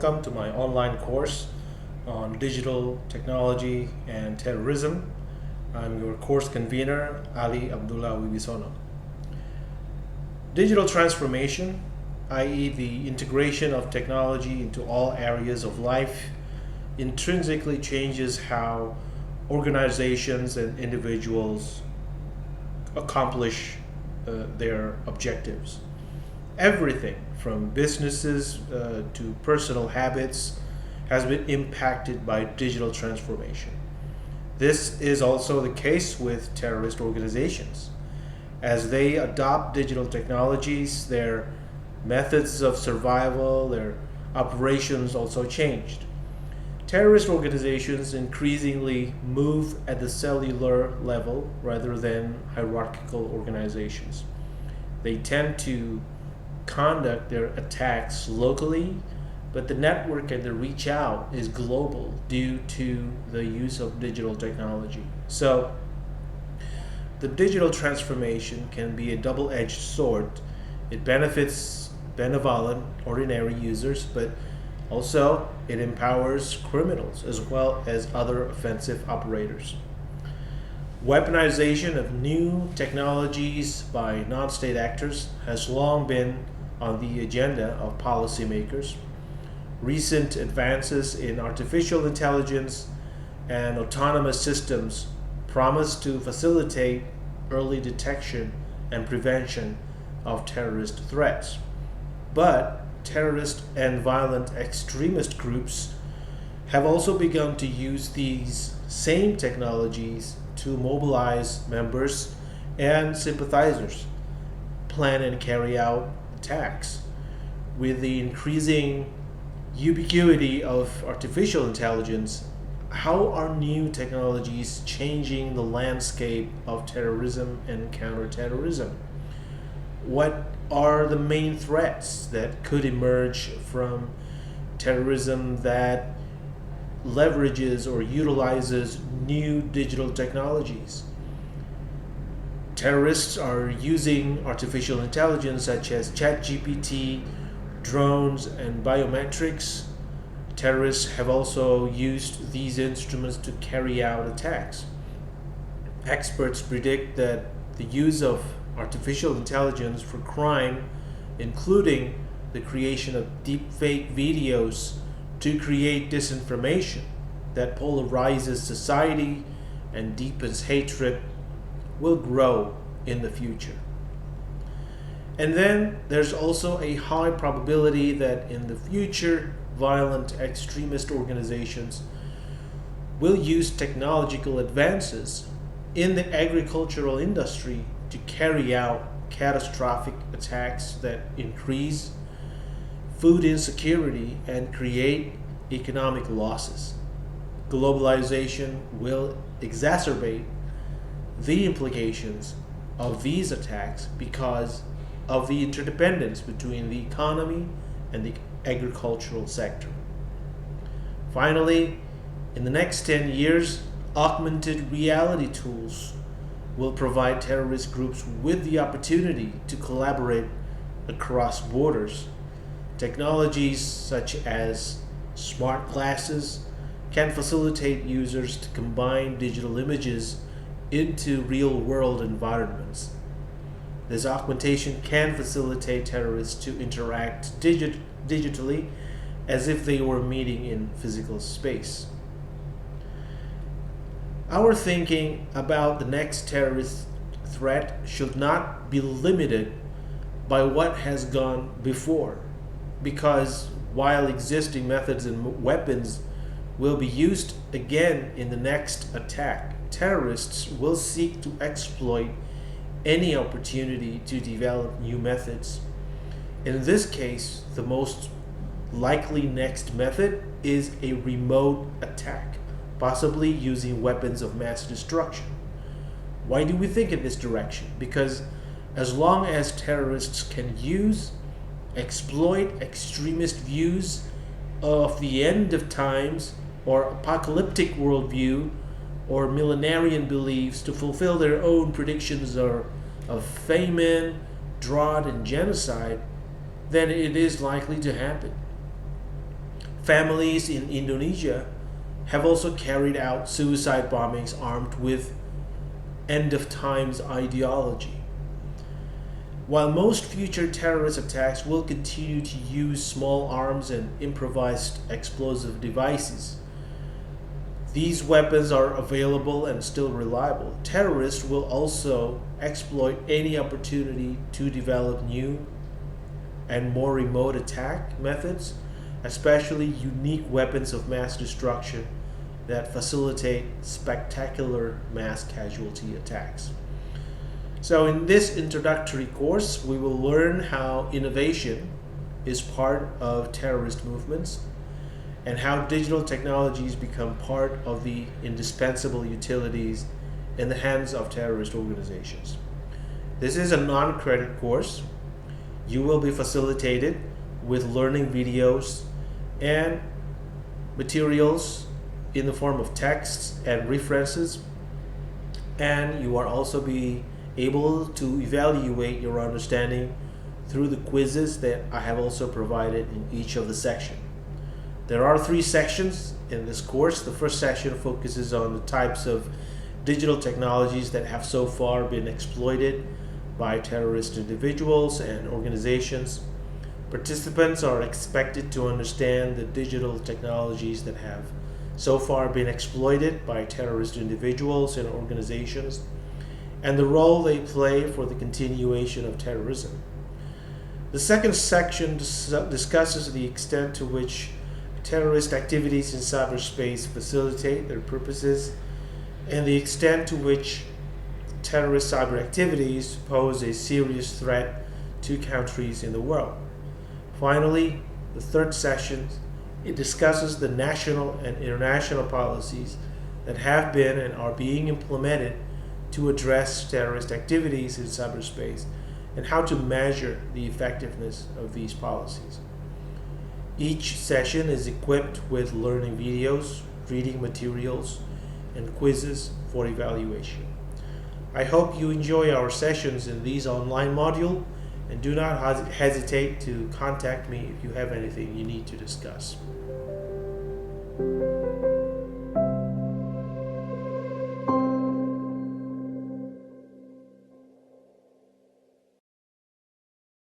welcome to my online course on digital technology and terrorism. I'm your course convener, Ali Abdullah Wibisono. Digital transformation, i.e., the integration of technology into all areas of life, intrinsically changes how organizations and individuals accomplish their objectives. Everything from businesses to personal habits has been impacted by digital transformation. This is also the case with terrorist organizations. As they adopt digital technologies, their methods of survival, their operations also changed. Terrorist organizations increasingly move at the cellular level rather than hierarchical organizations. They tend to conduct their attacks locally, but the network and the reach out is global due to the use of digital technology. So, the digital transformation can be a double edged sword. It benefits benevolent, ordinary users, but also it empowers criminals as well as other offensive operators. Weaponization of new technologies by non state actors has long been on the agenda of policymakers. Recent advances in artificial intelligence and autonomous systems promise to facilitate early detection and prevention of terrorist threats. But terrorist and violent extremist groups have also begun to use these same technologies to mobilize members and sympathizers, plan and carry out attacks. With the increasing ubiquity of artificial intelligence, how are new technologies changing the landscape of terrorism and counterterrorism? What are the main threats that could emerge from terrorism that leverages or utilizes new digital technologies? Terrorists are using artificial intelligence such as ChatGPT, drones, and biometrics. Terrorists have also used these instruments to carry out attacks. Experts predict that the use of artificial intelligence for crime, including the creation of deepfake videos to create disinformation that polarizes society and deepens hatred, will grow in the future. And then there's also a high probability that in the future, violent extremist organizations will use technological advances in the agricultural industry to carry out catastrophic attacks that increase food insecurity and create economic losses. Globalization will exacerbate the implications of these attacks because of the interdependence between the economy and the agricultural sector. Finally, in the next 10 years, augmented reality tools will provide terrorist groups with the opportunity to collaborate across borders. Technologies such as smart glasses can facilitate users to combine digital images into real-world environments. This augmentation can facilitate terrorists to interact digitally as if they were meeting in physical space. Our thinking about the next terrorist threat should not be limited by what has gone before, because while existing methods and weapons will be used again in the next attack, terrorists will seek to exploit any opportunity to develop new methods. In this case, the most likely next method is a remote attack, possibly using weapons of mass destruction. Why do we think in this direction? Because as long as terrorists can exploit extremist views of the end of times or apocalyptic worldview or millenarian beliefs to fulfill their own predictions of famine, drought, and genocide, then it is likely to happen. Families in Indonesia have also carried out suicide bombings armed with end of times ideology. While most future terrorist attacks will continue to use small arms and improvised explosive devices, these weapons are available and still reliable. Terrorists will also exploit any opportunity to develop new and more remote attack methods, especially unique weapons of mass destruction that facilitate spectacular mass casualty attacks. So, in this introductory course, we will learn how innovation is part of terrorist movements and how digital technologies become part of the indispensable utilities in the hands of terrorist organizations. This is a non-credit course. You will be facilitated with learning videos and materials in the form of texts and references, and you are also be able to evaluate your understanding through the quizzes that I have also provided in each of the sections. There are 3 sections in this course. The first section focuses on the types of digital technologies that have so far been exploited by terrorist individuals and organizations. Participants are expected to understand the digital technologies that have so far been exploited by terrorist individuals and organizations, and the role they play for the continuation of terrorism. The second section discusses the extent to which terrorist activities in cyberspace facilitate their purposes and the extent to which terrorist cyber activities pose a serious threat to countries in the world. Finally, the third section, it discusses the national and international policies that have been and are being implemented to address terrorist activities in cyberspace and how to measure the effectiveness of these policies. Each session is equipped with learning videos, reading materials, and quizzes for evaluation. I hope you enjoy our sessions in these online modules and do not hesitate to contact me if you have anything you need to discuss.